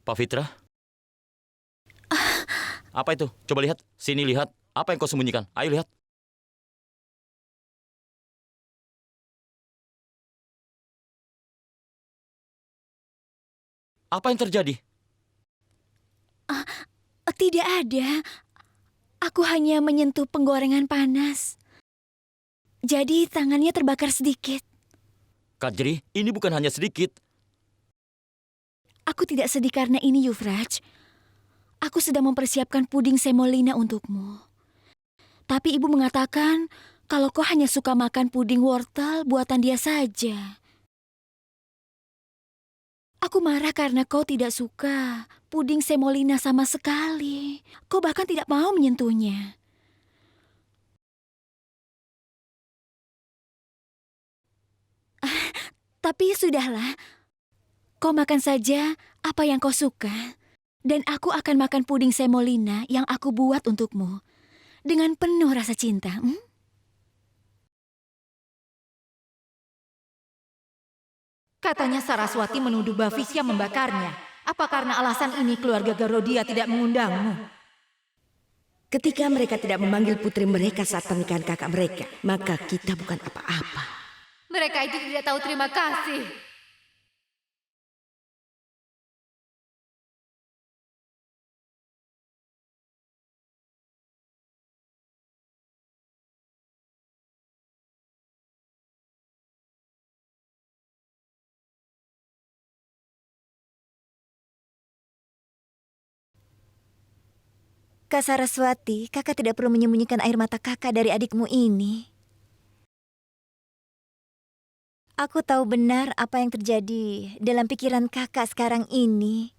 Pak Fitra, apa itu? Coba lihat. Sini lihat. Apa yang kau sembunyikan? Ayo lihat. Apa yang terjadi? Tidak ada. Aku hanya menyentuh penggorengan panas. Jadi tangannya terbakar sedikit. Kak Jeri, ini bukan hanya sedikit. Aku tidak sedih karena ini, Yuvraj. Aku sedang mempersiapkan puding semolina untukmu. Tapi ibu mengatakan kalau kau hanya suka makan puding wortel buatan dia saja. Aku marah karena kau tidak suka puding semolina sama sekali. Kau bahkan tidak mau menyentuhnya. Tapi sudahlah, kau makan saja apa yang kau suka. Dan aku akan makan puding semolina yang aku buat untukmu. Dengan penuh rasa cinta. Katanya Saraswati menuduh Bhavisya membakarnya. Apa karena alasan ini keluarga Garodia tidak mengundangmu? Ketika mereka tidak memanggil putri mereka saat pernikahan kakak mereka, maka kita bukan apa-apa. Mereka itu tidak tahu terima kasih. Kak Saraswati, kakak tidak perlu menyembunyikan air mata kakak dari adikmu ini. Aku tahu benar apa yang terjadi dalam pikiran kakak sekarang ini.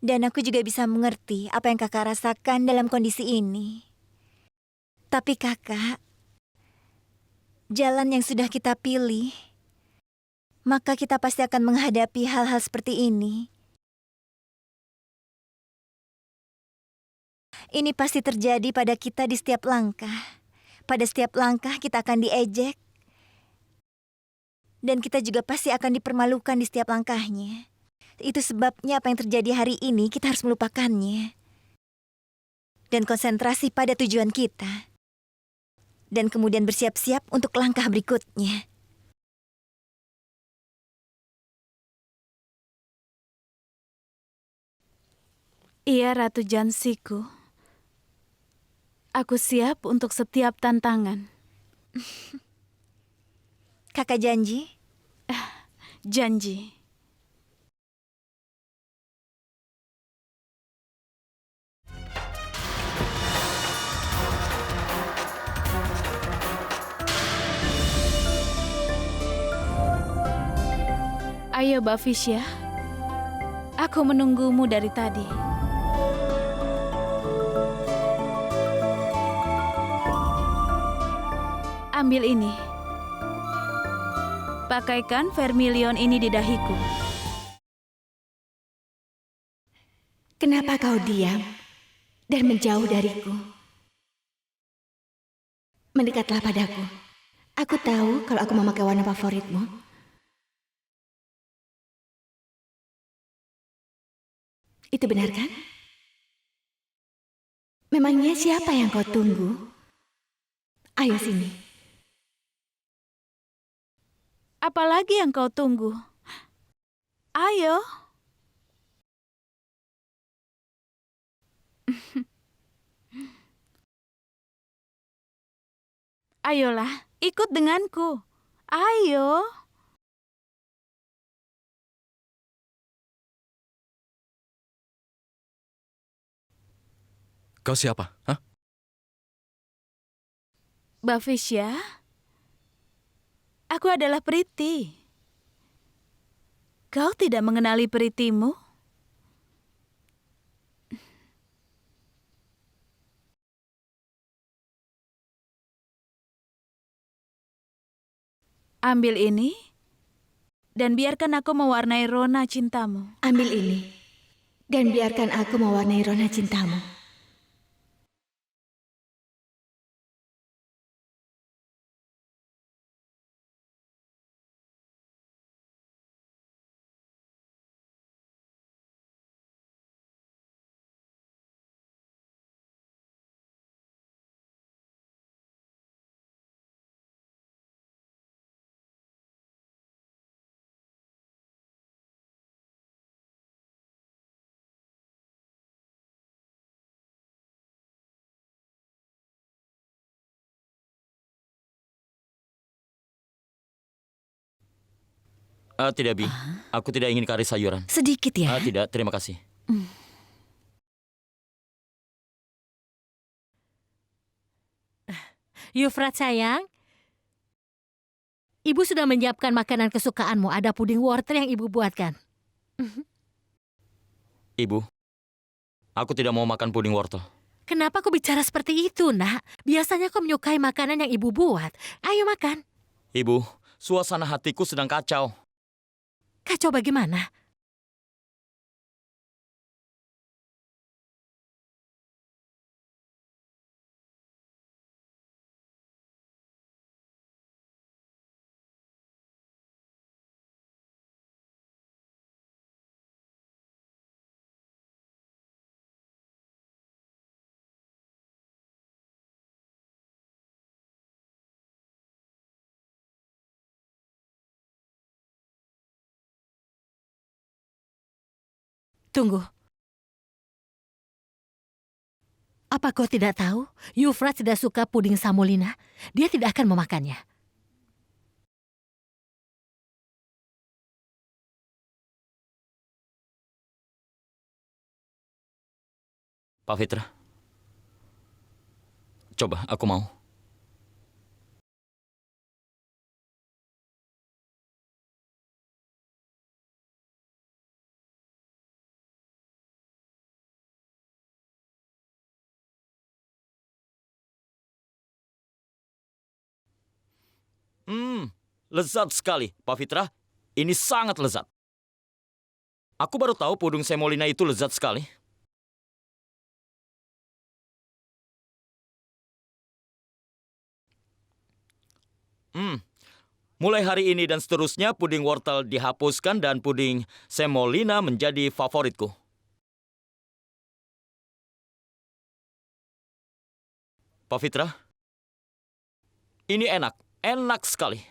Dan aku juga bisa mengerti apa yang kakak rasakan dalam kondisi ini. Tapi kakak, jalan yang sudah kita pilih, maka kita pasti akan menghadapi hal-hal seperti ini. Ini pasti terjadi pada kita di setiap langkah. Pada setiap langkah kita akan diejek. Dan kita juga pasti akan dipermalukan di setiap langkahnya. Itu sebabnya apa yang terjadi hari ini kita harus melupakannya. Dan konsentrasi pada tujuan kita. Dan kemudian bersiap-siap untuk langkah berikutnya. Iya, Ratu Jansiku. Aku siap untuk setiap tantangan. Kakak janji? Janji. Ayo, Bhavisya. Aku menunggumu dari tadi. Ambil ini. Pakaikan vermilion ini di dahiku. Kenapa kau diam dan menjauh dariku? Mendekatlah padaku. Aku tahu kalau aku memakai warna favoritmu. Itu benar kan? Memangnya siapa yang kau tunggu? Ayo sini. Apalagi yang kau tunggu? Ayo. Ayolah, ikut denganku. Ayo. Kau siapa? Hah? Bhavisya, aku adalah Priti. Kau tidak mengenali Pritimu? Ambil ini, dan biarkan aku mewarnai rona cintamu. Ambil ini. Dan biarkan aku mewarnai rona cintamu. Tidak, Bi. Aku tidak ingin kari sayuran. Sedikit ya. Tidak, terima kasih. Yufrat sayang, Ibu sudah menyiapkan makanan kesukaanmu. Ada puding wortel yang Ibu buatkan. Ibu, aku tidak mau makan puding wortel. Kenapa kau bicara seperti itu, nak? Biasanya kau menyukai makanan yang Ibu buat. Ayo makan. Ibu, suasana hatiku sedang kacau. Kacau bagaimana? Tunggu. Apa kau tidak tahu? Yufrat tidak suka puding samolina. Dia tidak akan memakannya. Pak Fitra. Coba, aku mau. Lezat sekali, Pak Fitra. Ini sangat lezat. Aku baru tahu puding semolina itu lezat sekali. Mulai hari ini dan seterusnya puding wortel dihapuskan dan puding semolina menjadi favoritku. Pak Fitra, ini enak, enak sekali.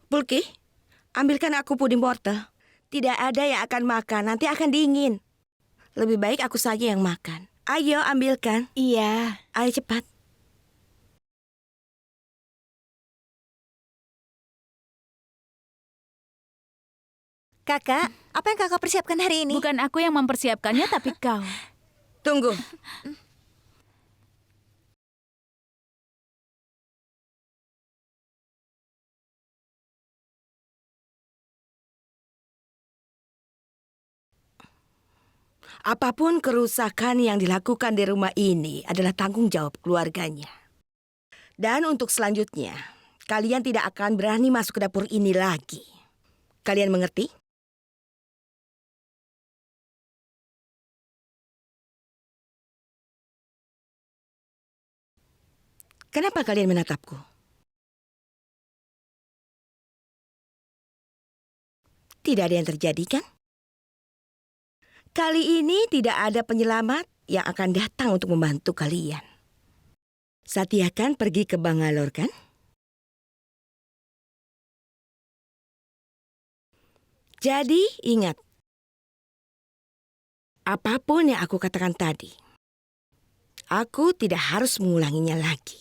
Pulki, ambilkan aku puding wortel. Tidak ada yang akan makan, nanti akan dingin. Lebih baik aku saja yang makan. Ayo ambilkan. Iya. Ayo cepat. Kakak, apa yang kakak persiapkan hari ini? Bukan aku yang mempersiapkannya, tapi kau. Tunggu. Apapun kerusakan yang dilakukan di rumah ini adalah tanggung jawab keluarganya. Dan untuk selanjutnya, kalian tidak akan berani masuk ke dapur ini lagi. Kalian mengerti? Kenapa kalian menatapku? Tidak ada yang terjadi, kan? Kali ini tidak ada penyelamat yang akan datang untuk membantu kalian. Satya kan pergi ke Bangalore, kan? Jadi ingat, apapun yang aku katakan tadi, aku tidak harus mengulanginya lagi.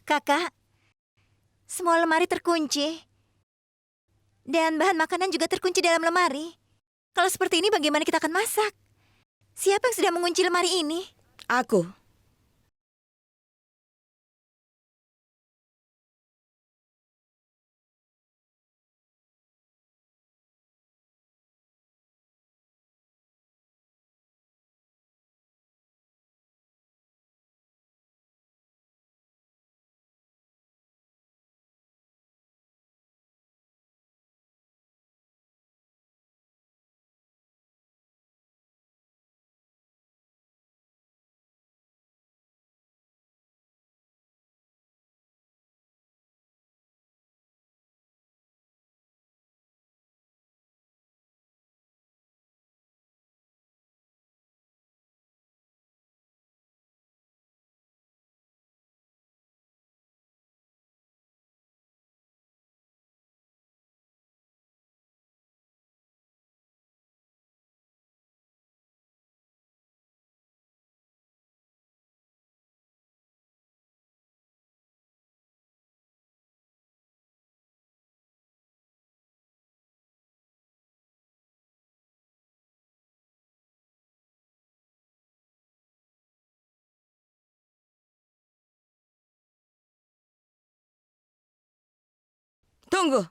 Kakak, semua lemari terkunci. Dan bahan makanan juga terkunci dalam lemari. Kalau seperti ini bagaimana kita akan masak? Siapa yang sudah mengunci lemari ini? Aku. Tunggu.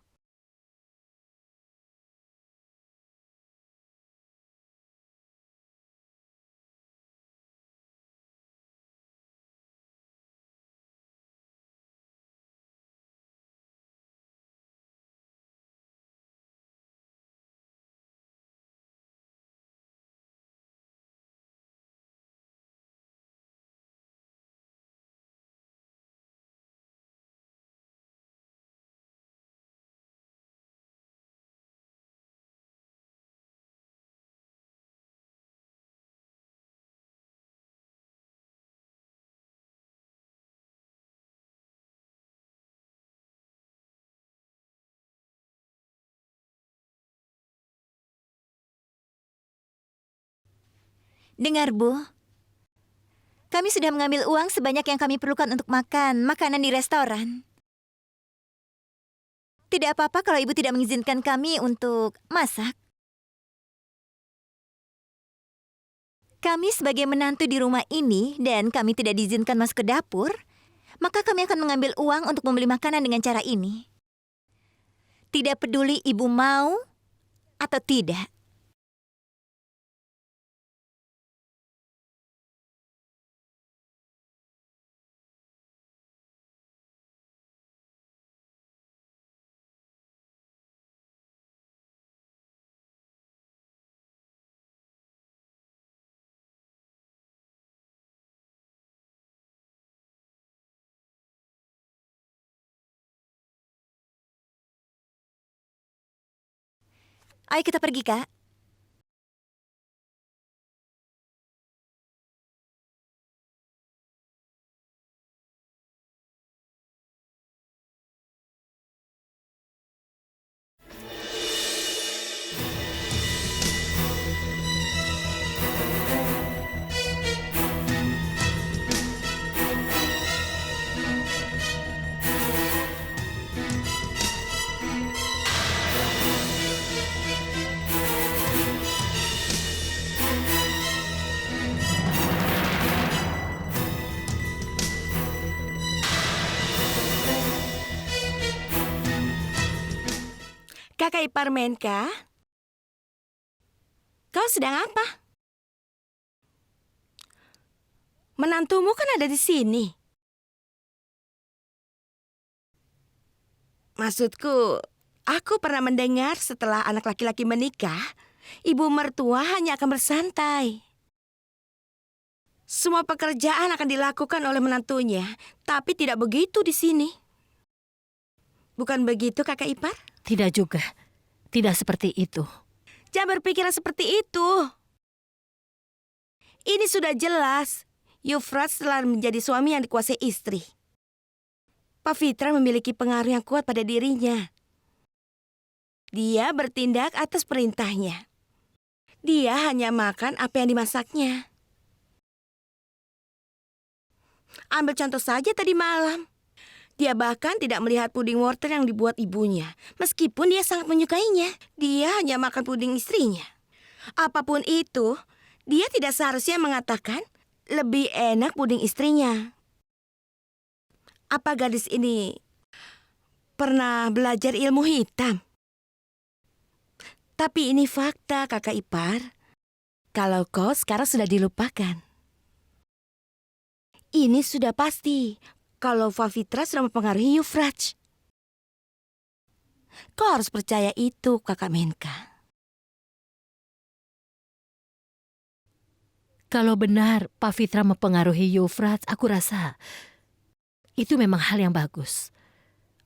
Dengar, Bu. Kami sudah mengambil uang sebanyak yang kami perlukan untuk makan makanan di restoran. Tidak apa-apa kalau Ibu tidak mengizinkan kami untuk masak. Kami sebagai menantu di rumah ini dan kami tidak diizinkan masuk ke dapur, maka kami akan mengambil uang untuk membeli makanan dengan cara ini. Tidak peduli Ibu mau atau tidak. Ayo kita pergi, Kak. Kakak ipar Menka, kau sedang apa? Menantumu kan ada di sini. Maksudku, aku pernah mendengar setelah anak laki-laki menikah, ibu mertua hanya akan bersantai. Semua pekerjaan akan dilakukan oleh menantunya, tapi tidak begitu di sini. Bukan begitu, kakak ipar? Tidak juga. Tidak seperti itu. Jangan berpikiran seperti itu. Ini sudah jelas. Yufrat telah menjadi suami yang dikuasai istri. Pavitra memiliki pengaruh yang kuat pada dirinya. Dia bertindak atas perintahnya. Dia hanya makan apa yang dimasaknya. Ambil contoh saja tadi malam. Dia bahkan tidak melihat puding wortel yang dibuat ibunya. Meskipun dia sangat menyukainya, dia hanya makan puding istrinya. Apapun itu, dia tidak seharusnya mengatakan lebih enak puding istrinya. Apa gadis ini pernah belajar ilmu hitam? Tapi ini fakta, kakak ipar. Kalau kau sekarang sudah dilupakan. Ini sudah pasti. Kalau Pavitra sudah mempengaruhi Yuvraj. Kau harus percaya itu, kakak Menka. Kalau benar Pavitra mempengaruhi Yuvraj, aku rasa itu memang hal yang bagus.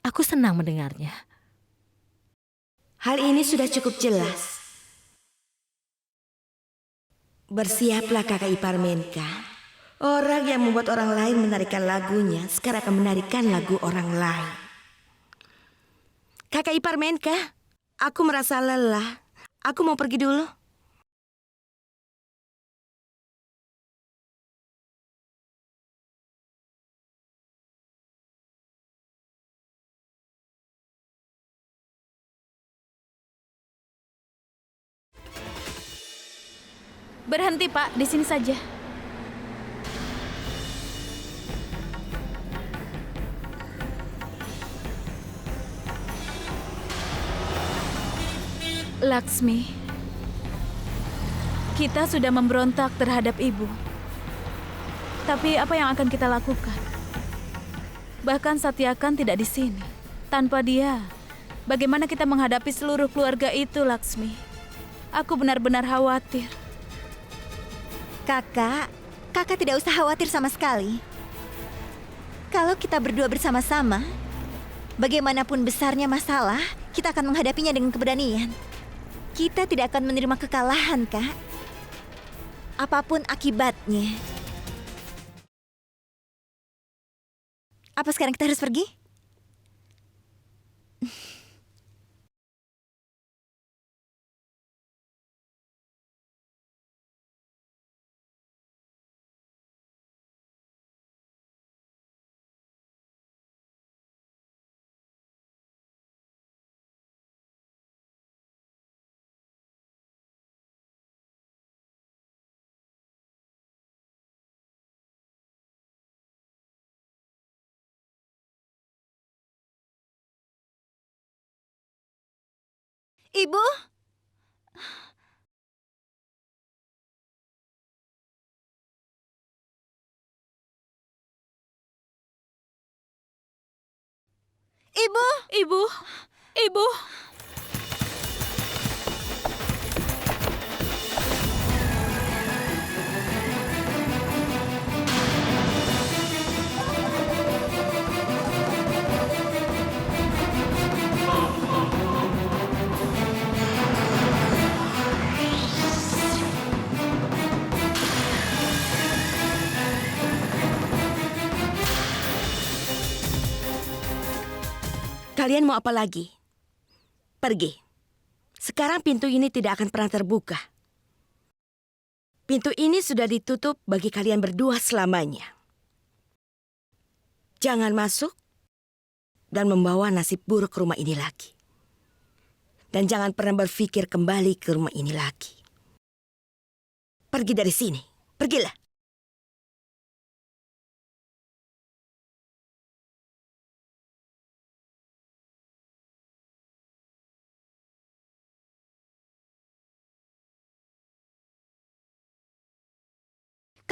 Aku senang mendengarnya. Hal ini sudah cukup jelas. Bersiaplah kakak ipar Menka. Orang yang membuat orang lain menarikan lagunya sekarang akan menarikan lagu orang lain. Kakak ipar Menka, aku merasa lelah. Aku mau pergi dulu. Berhenti, Pak, di sini saja. Laksmi, kita sudah memberontak terhadap ibu. Tapi apa yang akan kita lakukan? Bahkan Satyakan tidak di sini. Tanpa dia, bagaimana kita menghadapi seluruh keluarga itu, Laksmi? Aku benar-benar khawatir. Kakak tidak usah khawatir sama sekali. Kalau kita berdua bersama-sama, bagaimanapun besarnya masalah, kita akan menghadapinya dengan keberanian. Kita tidak akan menerima kekalahan, Kak. Apapun akibatnya. Apa sekarang kita harus pergi? Ibu? Ibu? Ibu, ibu. Kalian mau apa lagi? Pergi. Sekarang pintu ini tidak akan pernah terbuka. Pintu ini sudah ditutup bagi kalian berdua selamanya. Jangan masuk dan membawa nasib buruk ke rumah ini lagi. Dan jangan pernah berpikir kembali ke rumah ini lagi. Pergi dari sini. Pergilah.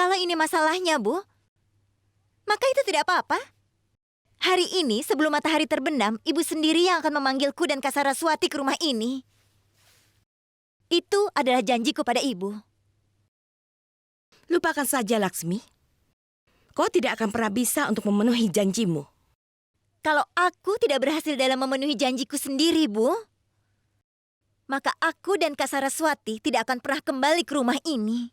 Kalau ini masalahnya, Bu, maka itu tidak apa-apa. Hari ini sebelum matahari terbenam, Ibu sendiri yang akan memanggilku dan Kak Saraswati ke rumah ini. Itu adalah janjiku pada Ibu. Lupakan saja, Laksmi. Kau tidak akan pernah bisa untuk memenuhi janjimu. Kalau aku tidak berhasil dalam memenuhi janjiku sendiri, Bu, maka aku dan Kak Saraswati tidak akan pernah kembali ke rumah ini.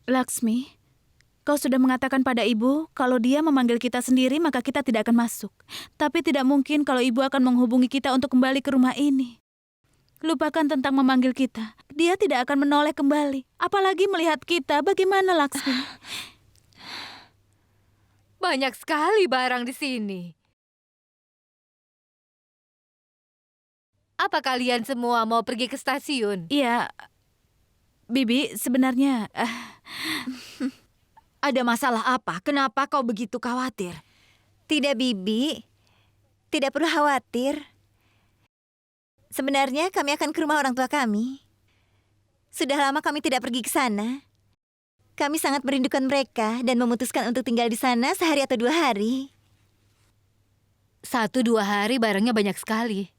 Laksmi, kau sudah mengatakan pada ibu kalau dia memanggil kita sendiri maka kita tidak akan masuk. Tapi tidak mungkin kalau ibu akan menghubungi kita untuk kembali ke rumah ini. Lupakan tentang memanggil kita. Dia tidak akan menoleh kembali. Apalagi melihat kita. Bagaimana, Laksmi? Banyak sekali barang di sini. Apa kalian semua mau pergi ke stasiun? Iya, Bibi, sebenarnya Ada masalah apa? Kenapa kau begitu khawatir? Tidak, Bibi. Tidak perlu khawatir. Sebenarnya kami akan ke rumah orang tua kami. Sudah lama kami tidak pergi ke sana. Kami sangat merindukan mereka dan memutuskan untuk tinggal di sana sehari atau 2 hari. 1-2 hari barangnya banyak sekali.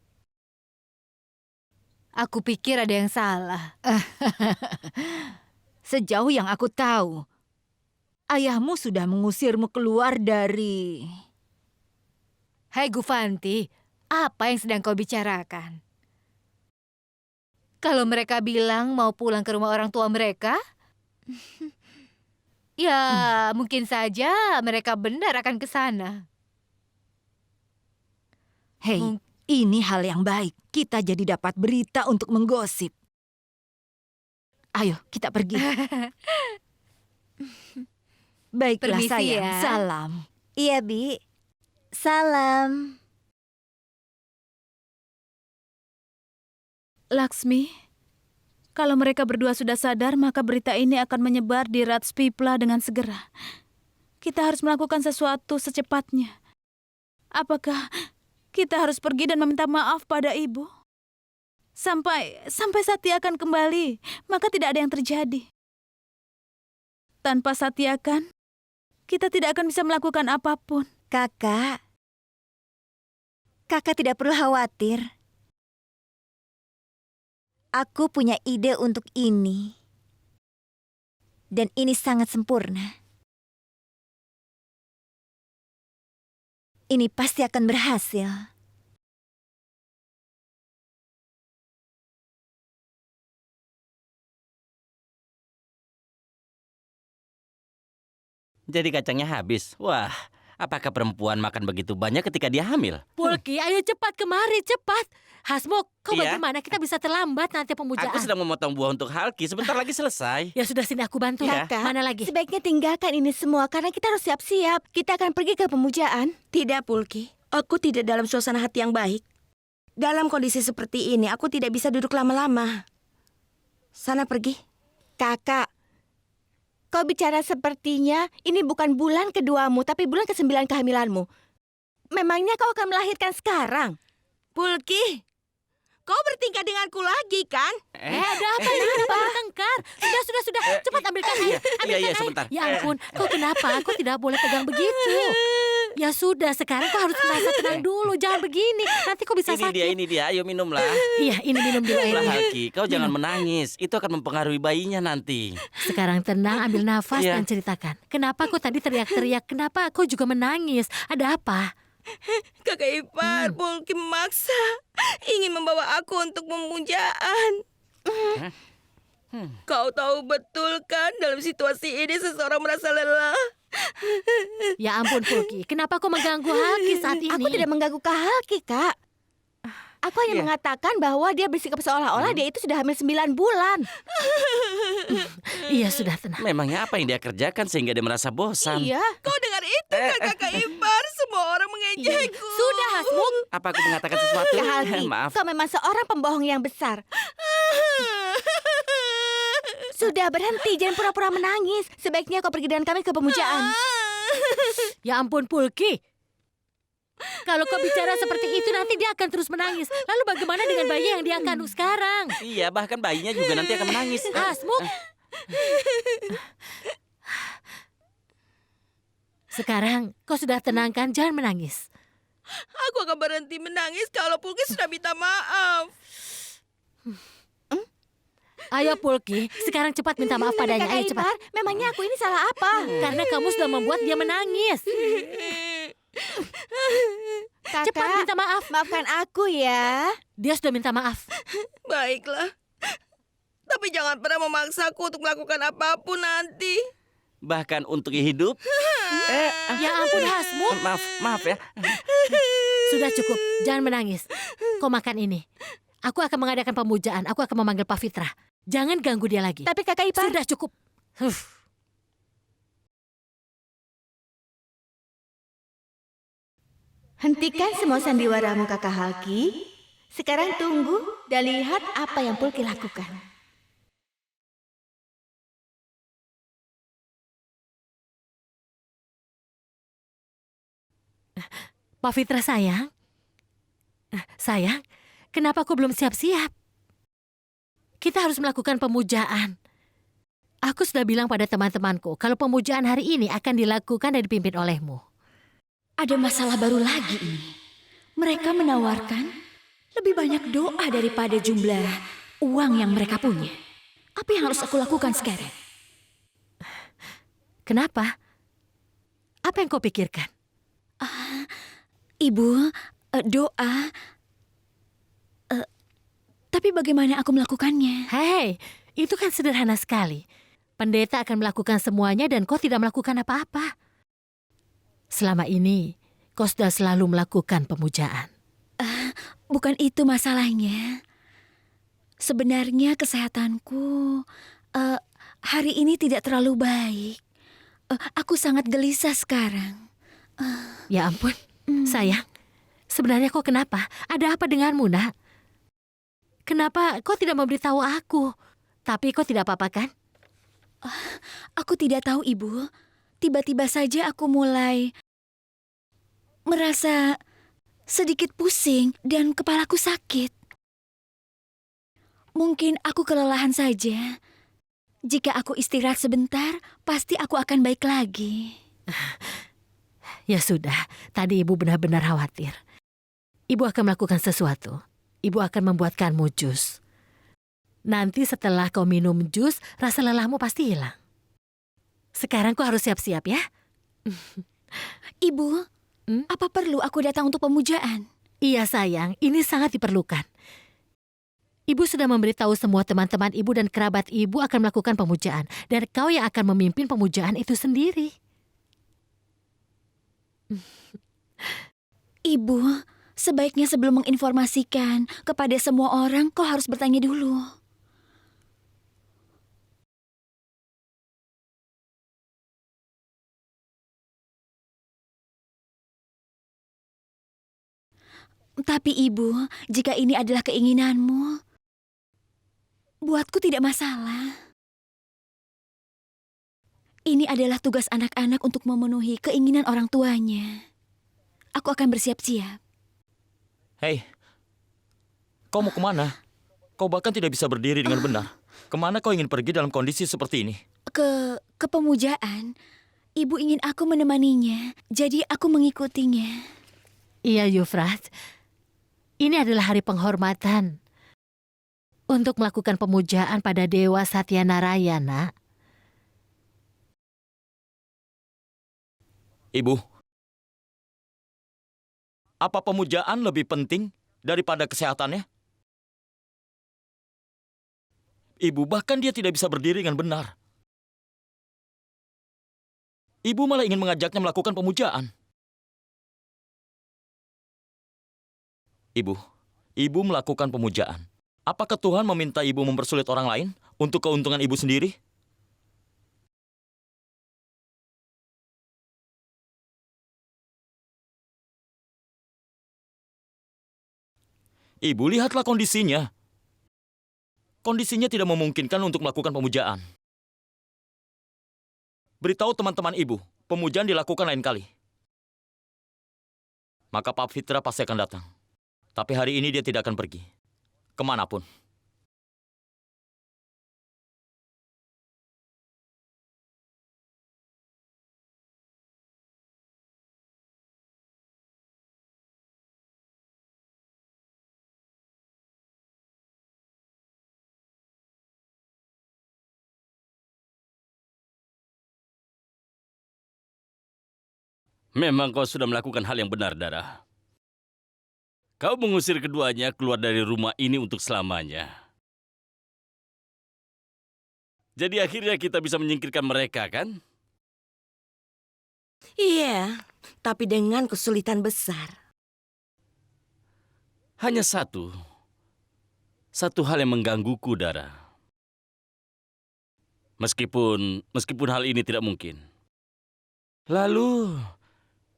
Aku pikir ada yang salah. Sejauh yang aku tahu, ayahmu sudah mengusirmu keluar dari... Hai Gufanti, apa yang sedang kau bicarakan? Kalau mereka bilang mau pulang ke rumah orang tua mereka, ya mungkin saja mereka benar akan ke sana. Hei, ini hal yang baik. Kita jadi dapat berita untuk menggosip. Ayo, kita pergi. Baiklah Permisi sayang, ya. salam. Iya, Bi. Salam. Laksmi, kalau mereka berdua sudah sadar, maka berita ini akan menyebar di Rajpipla dengan segera. Kita harus melakukan sesuatu secepatnya. Apakah kita harus pergi dan meminta maaf pada ibu? Sampai Satya akan kembali, maka tidak ada yang terjadi. Tanpa Satya kan, kita tidak akan bisa melakukan apapun. Kakak tidak perlu khawatir. Aku punya ide untuk ini. Dan ini sangat sempurna. Ini pasti akan berhasil. Jadi kacangnya habis. Wah, apakah perempuan makan begitu banyak ketika dia hamil? Pulki, ayo cepat kemari, cepat. Hasmuk, kau Iya. bagaimana? Kita bisa terlambat nanti pemujaan. Aku sedang memotong buah untuk Halki. Sebentar lagi selesai. Ya sudah, sini aku bantu. Iya. Kakak, Mana lagi? sebaiknya tinggalkan ini semua karena kita harus siap-siap. Kita akan pergi ke pemujaan. Tidak, Pulki. Aku tidak dalam suasana hati yang baik. Dalam kondisi seperti ini, aku tidak bisa duduk lama-lama. Sana pergi. Kakak, kau bicara sepertinya ini bukan bulan keduamu, tapi bulan ke-9 kehamilanmu. Memangnya kau akan melahirkan sekarang? Pulki, kau bertingkah denganku lagi, kan? Ada apa ini? Kenapa bertengkar? Sudah. Cepat ambilkan air. Iya, sebentar. Ya ampun, kau kenapa? Kau tidak boleh pegang begitu. Ya sudah, sekarang kau harus merasa tenang dulu. Jangan begini, nanti kau bisa sakit. Ini dia. Ayo minumlah. Iya, ini minum dulu Minumlah, airnya. Halki. Kau jangan menangis. Itu akan mempengaruhi bayinya nanti. Sekarang tenang, ambil nafas Iya. dan ceritakan. Kenapa kau tadi teriak-teriak? Kenapa kau juga menangis? Ada apa? Kakak ipar, Pulki memaksa ingin membawa aku untuk pemujaan. Kau tahu betul kan dalam situasi ini seseorang merasa lelah. Ya ampun Pulki, kenapa kau mengganggu Halki saat ini? Aku tidak mengganggu Kak Halki, Kak. Aku hanya Iya. mengatakan bahwa dia bersikap seolah-olah dia itu sudah hamil 9 bulan. Iya, sudah tenang. Memangnya apa yang dia kerjakan sehingga dia merasa bosan? Iya. Kau dengar itu kan kakak ipar? Semua orang mengejekku. Sudah, Hasmuk. Apa aku mengatakan sesuatu? Kak Halki, Maaf. kau memang seorang pembohong yang besar. Sudah berhenti, jangan pura-pura menangis. Sebaiknya kau pergi dengan kami ke pemujaan. Ya ampun Pulki. Kalau kau bicara seperti itu nanti dia akan terus menangis. Lalu bagaimana dengan bayi yang dia kandung sekarang? Iya, bahkan bayinya juga nanti akan menangis. Hasmuk. Sekarang kau sudah tenang kan? Jangan menangis. Aku akan berhenti menangis kalau Pulki sudah minta maaf. Ayo Pulki, sekarang cepat minta maaf padanya. Kakak Ayo cepat. ipar, memangnya aku ini salah apa? Karena kamu sudah membuat dia menangis. Kakak, Cepat minta maaf. maafkan aku ya. Dia sudah minta maaf. Baiklah. Tapi Tapi jangan pernah memaksaku untuk melakukan apapun nanti. Bahkan untuk hidup. Ya ampun Hasmuk. Maaf ya. Sudah cukup, jangan menangis. Kau makan ini. Aku akan mengadakan pemujaan, aku akan memanggil Pak Fitra. Jangan ganggu dia lagi. Tapi kakak ipar, Sudah cukup. Hentikan semua sandiwaramu kakak Haki. Sekarang tunggu dan lihat apa yang Pulki lakukan. Pak Fitra sayang. Sayang, kenapa kau belum siap-siap? Kita harus melakukan pemujaan. Aku sudah bilang pada teman-temanku kalau pemujaan hari ini akan dilakukan dan dipimpin olehmu. Ada masalah baru lagi ini. Mereka menawarkan lebih banyak doa daripada jumlah uang yang mereka punya. Apa yang harus aku lakukan sekarang? Kenapa? Apa yang kau pikirkan? Ibu, doa. Tapi bagaimana aku melakukannya? Hei, itu kan sederhana sekali. Pendeta akan melakukan semuanya dan kau tidak melakukan apa-apa. Selama ini, kau sudah selalu melakukan pemujaan. Bukan itu masalahnya. Sebenarnya kesehatanku hari ini tidak terlalu baik. Aku sangat gelisah sekarang. Ya ampun, sayang. Sebenarnya kau kenapa? Ada apa denganmu, nak? Kenapa kau tidak memberitahu aku? Tapi kau tidak apa-apa kan? Aku tidak tahu, Ibu. Tiba-tiba saja aku mulai merasa sedikit pusing dan kepalaku sakit. Mungkin aku kelelahan saja. Jika aku istirahat sebentar, pasti aku akan baik lagi. Ya sudah, tadi ibu benar-benar khawatir. Ibu akan melakukan sesuatu. Ibu akan membuatkanmu jus. Nanti setelah kau minum jus, rasa lelahmu pasti hilang. Sekarang kau harus siap-siap ya. Ibu, apa perlu aku datang untuk pemujaan? Iya sayang, ini sangat diperlukan. Ibu sudah memberitahu semua teman-teman ibu dan kerabat ibu akan melakukan pemujaan. Dan kau yang akan memimpin pemujaan itu sendiri. Ibu, sebaiknya sebelum menginformasikan kepada semua orang, kau harus bertanya dulu. Tapi Ibu, jika ini adalah keinginanmu, buatku tidak masalah. Ini adalah tugas anak-anak untuk memenuhi keinginan orang tuanya. Aku akan bersiap-siap. Hei, kau mau kemana? Kau bahkan tidak bisa berdiri dengan benar. Kemana kau ingin pergi dalam kondisi seperti ini? Ke pemujaan. Ibu ingin aku menemaninya, jadi aku mengikutinya. Iya Yufrat, ini adalah hari penghormatan. Untuk melakukan pemujaan pada Dewa Satyanarayana. Ibu, apa pemujaan lebih penting daripada kesehatannya? Ibu, bahkan dia tidak bisa berdiri dengan benar. Ibu malah ingin mengajaknya melakukan pemujaan. Ibu melakukan pemujaan. Apakah Tuhan meminta ibu mempersulit orang lain untuk keuntungan ibu sendiri? Ibu, lihatlah kondisinya. Kondisinya tidak memungkinkan untuk melakukan pemujaan. Beritahu teman-teman ibu, pemujaan dilakukan lain kali. Maka Pak Fitra pasti akan datang. Tapi hari ini dia tidak akan pergi. Kemanapun. Memang kau sudah melakukan hal yang benar, Dara. Kau mengusir keduanya keluar dari rumah ini untuk selamanya. Jadi akhirnya kita bisa menyingkirkan mereka, kan? Iya, tapi dengan kesulitan besar. Hanya satu hal yang menggangguku, Dara. Meskipun hal ini tidak mungkin. Lalu,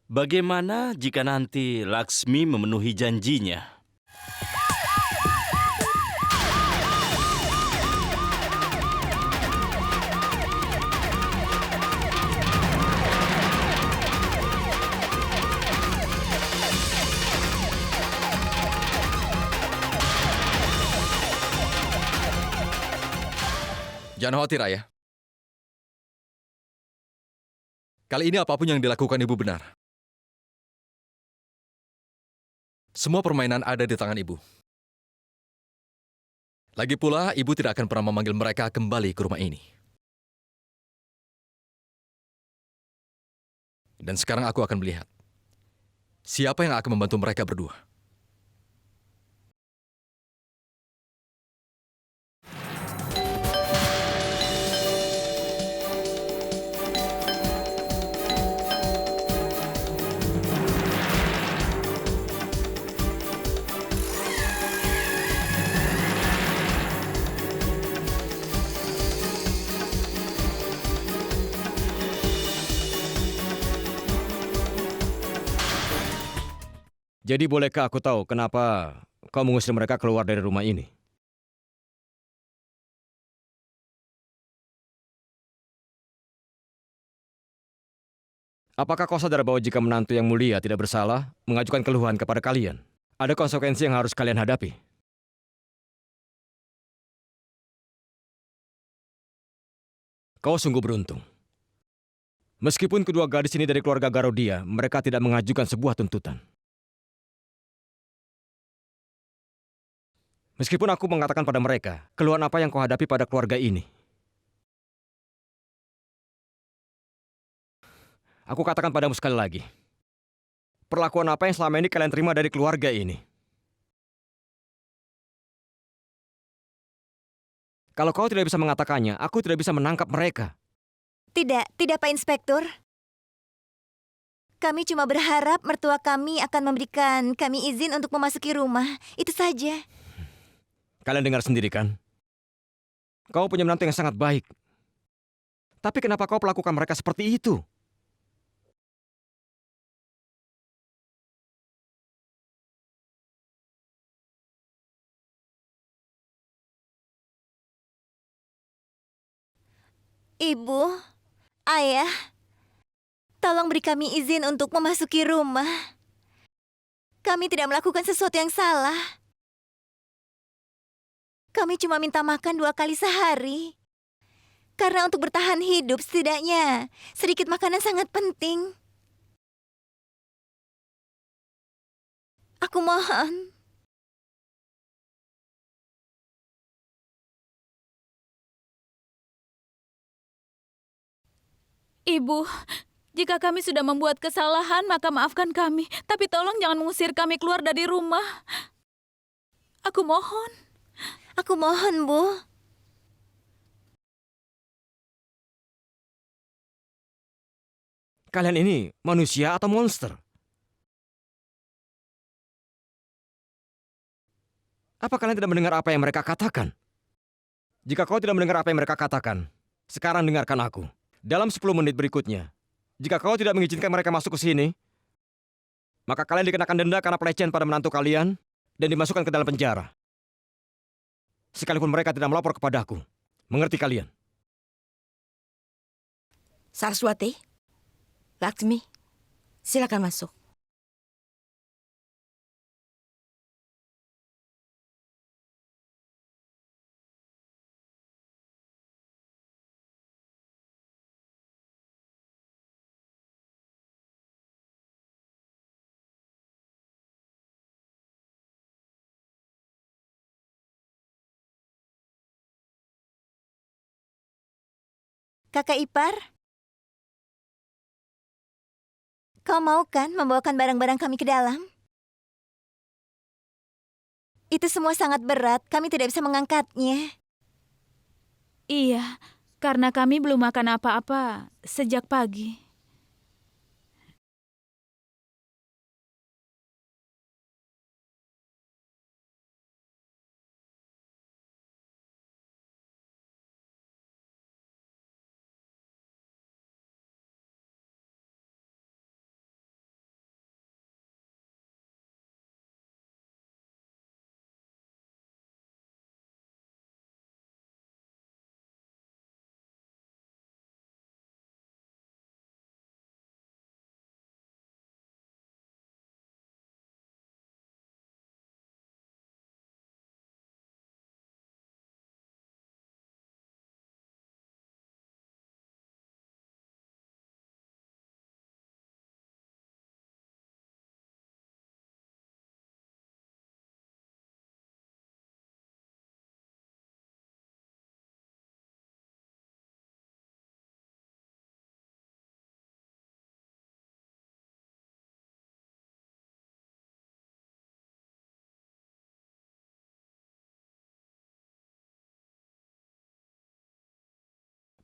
bagaimana jika nanti Laksmi memenuhi janjinya? Jangan khawatir, Ayah. Kali ini apapun yang dilakukan Ibu benar. Semua permainan ada di tangan Ibu. Lagi pula, Ibu tidak akan pernah memanggil mereka kembali ke rumah ini. Dan sekarang aku akan melihat siapa yang akan membantu mereka berdua. Jadi bolehkah aku tahu kenapa kau mengusir mereka keluar dari rumah ini? Apakah kau sadar bahwa jika menantu yang mulia tidak bersalah, mengajukan keluhan kepada kalian, ada konsekuensi yang harus kalian hadapi? Kau sungguh beruntung. Meskipun kedua gadis ini dari keluarga Garodia, mereka tidak mengajukan sebuah tuntutan. Meskipun aku mengatakan pada mereka, keluhan apa yang kau hadapi pada keluarga ini. Aku katakan padamu sekali lagi. Perlakuan apa yang selama ini kalian terima dari keluarga ini? Kalau kau tidak bisa mengatakannya, aku tidak bisa menangkap mereka. Tidak Pak Inspektur. Kami cuma berharap mertua kami akan memberikan kami izin untuk memasuki rumah. Itu saja. Kalian dengar sendiri kan? Kau punya menantu yang sangat baik. Tapi kenapa kau perlakukan mereka seperti itu? Ibu, Ayah, tolong beri kami izin untuk memasuki rumah. Kami tidak melakukan sesuatu yang salah. Kami cuma minta makan 2 kali sehari. Karena untuk bertahan hidup setidaknya sedikit makanan sangat penting. Aku mohon. Ibu, jika kami sudah membuat kesalahan, maka maafkan kami. Tapi tolong jangan mengusir kami keluar dari rumah. Aku mohon. Aku mohon, Bu. Kalian ini manusia atau monster? Apa kalian tidak mendengar apa yang mereka katakan? Jika kau tidak mendengar apa yang mereka katakan, sekarang dengarkan aku. Dalam 10 menit berikutnya, jika kau tidak mengizinkan mereka masuk ke sini, maka kalian dikenakan denda karena pelecehan pada menantu kalian dan dimasukkan ke dalam penjara. Sekalipun mereka tidak melapor kepadaku. Mengerti kalian? Saraswati, Laksmi, silakan masuk. Kakak ipar, kau mau kan membawakan barang-barang kami ke dalam? Itu semua sangat berat, kami tidak bisa mengangkatnya. Iya, Karena kami belum makan apa-apa sejak pagi.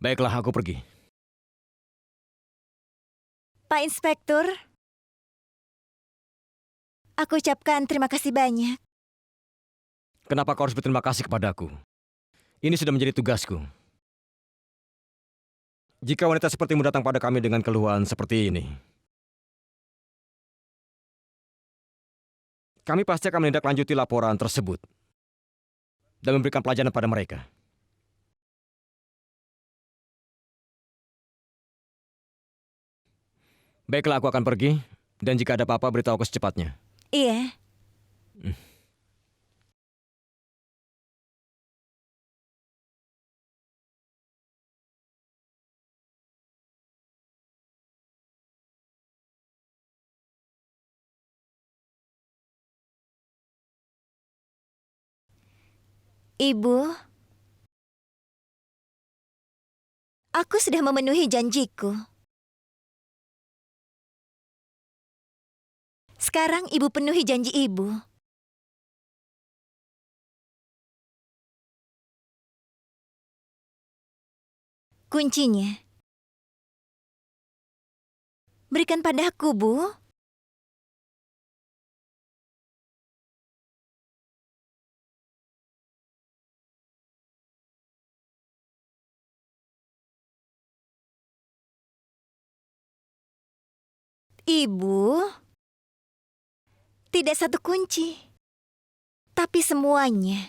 Baiklah, aku pergi. Pak Inspektur, aku ucapkan terima kasih banyak. Kenapa kau harus berterima kasih kepadaku? Ini sudah menjadi tugasku. Jika wanita sepertimu datang pada kami dengan keluhan seperti ini, kami pasti akan menindaklanjuti laporan tersebut dan memberikan pelajaran pada mereka. Baiklah, aku akan pergi, dan jika ada apa-apa beritahu aku secepatnya. Iya. Ibu, aku sudah memenuhi janjiku. Sekarang ibu penuhi janji ibu. Kuncinya berikan padaku, Bu. Ibu, tidak satu kunci, tapi semuanya.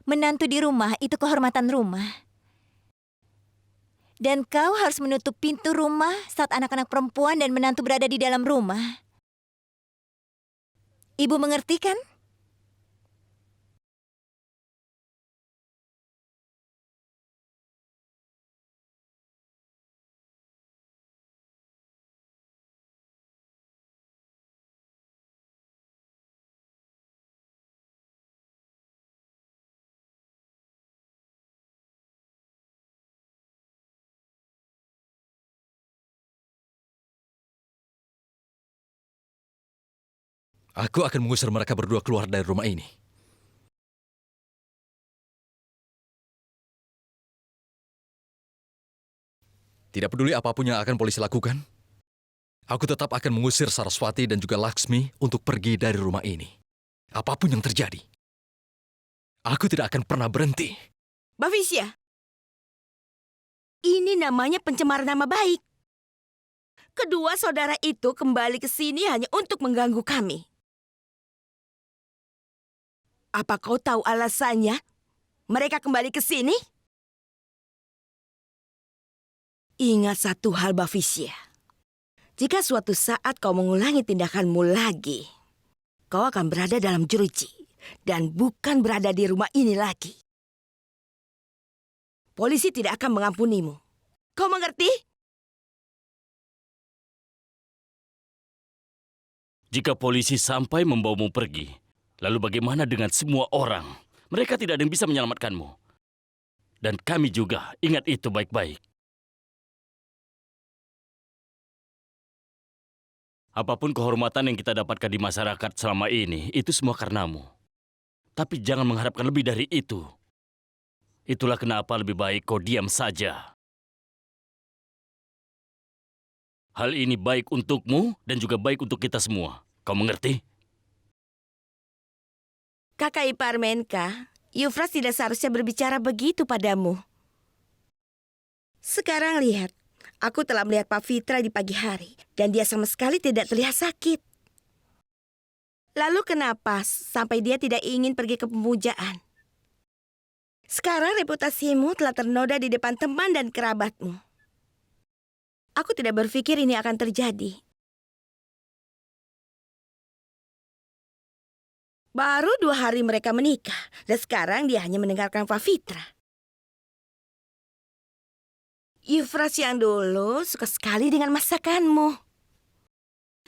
Menantu di rumah itu kehormatan rumah. Dan kau harus menutup pintu rumah saat anak-anak perempuan dan menantu berada di dalam rumah. Ibu mengerti kan? Aku akan mengusir mereka berdua keluar dari rumah ini. Tidak peduli apapun yang akan polisi lakukan, aku tetap akan mengusir Saraswati dan juga Laksmi untuk pergi dari rumah ini. Apapun yang terjadi, aku tidak akan pernah berhenti. Bafisya, ini namanya pencemaran nama baik. Kedua saudara itu kembali ke sini hanya untuk mengganggu kami. Apa kau tahu alasannya? Mereka kembali ke sini? Ingat satu hal, Bafisya. Jika suatu saat kau mengulangi tindakanmu lagi, kau akan berada dalam jeruji dan bukan berada di rumah ini lagi. Polisi tidak akan mengampunimu. Kau mengerti? Jika polisi sampai membawamu pergi, lalu bagaimana dengan semua orang? Mereka tidak ada yang bisa menyelamatkanmu. Dan kami juga, ingat itu baik-baik. Apapun kehormatan yang kita dapatkan di masyarakat selama ini, itu semua karenamu. Tapi jangan mengharapkan lebih dari itu. Itulah kenapa lebih baik kau diam saja. Hal ini baik untukmu dan juga baik untuk kita semua. Kau mengerti? Kakak ipar Menka, Yufras tidak seharusnya berbicara begitu padamu. Sekarang lihat, aku telah melihat Pak Fitra di pagi hari dan dia sama sekali tidak terlihat sakit. Lalu kenapa sampai dia tidak ingin pergi ke pemujaan? Sekarang reputasimu telah ternoda di depan teman dan kerabatmu. Aku tidak berpikir ini akan terjadi. Baru 2 hari mereka menikah, dan sekarang dia hanya mendengarkan Pak Fitra. Yufras yang dulu suka sekali dengan masakanmu.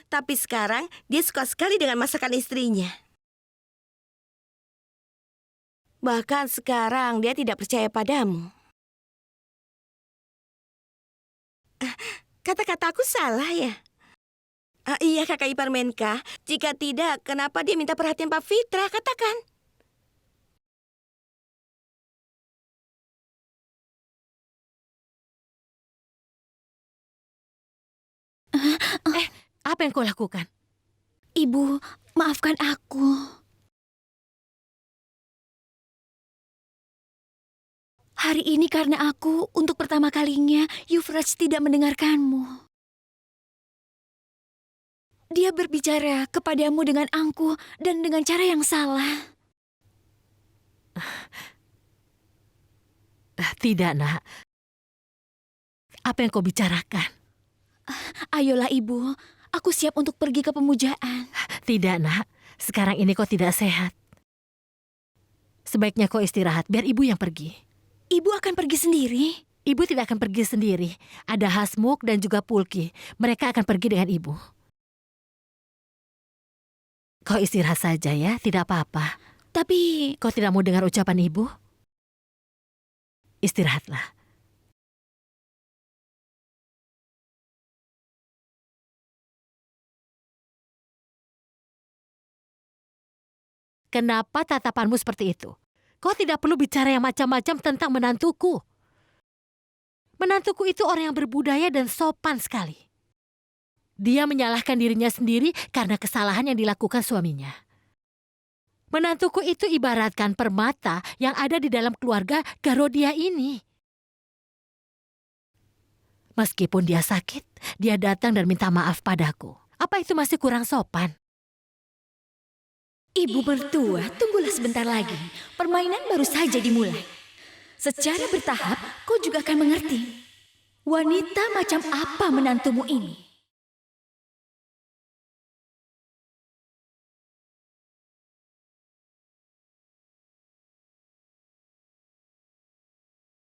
Tapi sekarang dia suka sekali dengan masakan istrinya. Bahkan sekarang dia tidak percaya padamu. Kata-kataku salah ya? Iya kakak ipar Menka. Jika tidak, kenapa dia minta perhatian Pak Fitra? Katakan. Apa yang kau lakukan? Ibu, maafkan aku. Hari ini karena aku, untuk pertama kalinya, Yufras tidak mendengarkanmu. Dia berbicara kepadamu dengan angkuh dan dengan cara yang salah. Tidak, nak. Apa yang kau bicarakan? Ayolah ibu, aku siap untuk pergi ke pemujaan. Tidak, nak. Sekarang ini kau tidak sehat. Sebaiknya kau istirahat, biar ibu yang pergi. Ibu akan pergi sendiri? Ibu tidak akan pergi sendiri. Ada Hasmuk dan juga Pulki. Mereka akan pergi dengan ibu. Kau istirahat saja ya, tidak apa-apa. Tapi... Kau tidak mau dengar ucapan ibu? Istirahatlah. Kenapa tatapanmu seperti itu? Kau tidak perlu bicara yang macam-macam tentang menantuku. Menantuku itu orang yang berbudaya dan sopan sekali. Dia menyalahkan dirinya sendiri karena kesalahan yang dilakukan suaminya. Menantuku itu ibaratkan permata yang ada di dalam keluarga Garodia ini. Meskipun dia sakit, dia datang dan minta maaf padaku. Apa itu masih kurang sopan? Ibu mertua, tunggulah sebentar lagi. Permainan baru saja dimulai. Secara bertahap, kau juga akan mengerti. Wanita macam apa menantumu ini?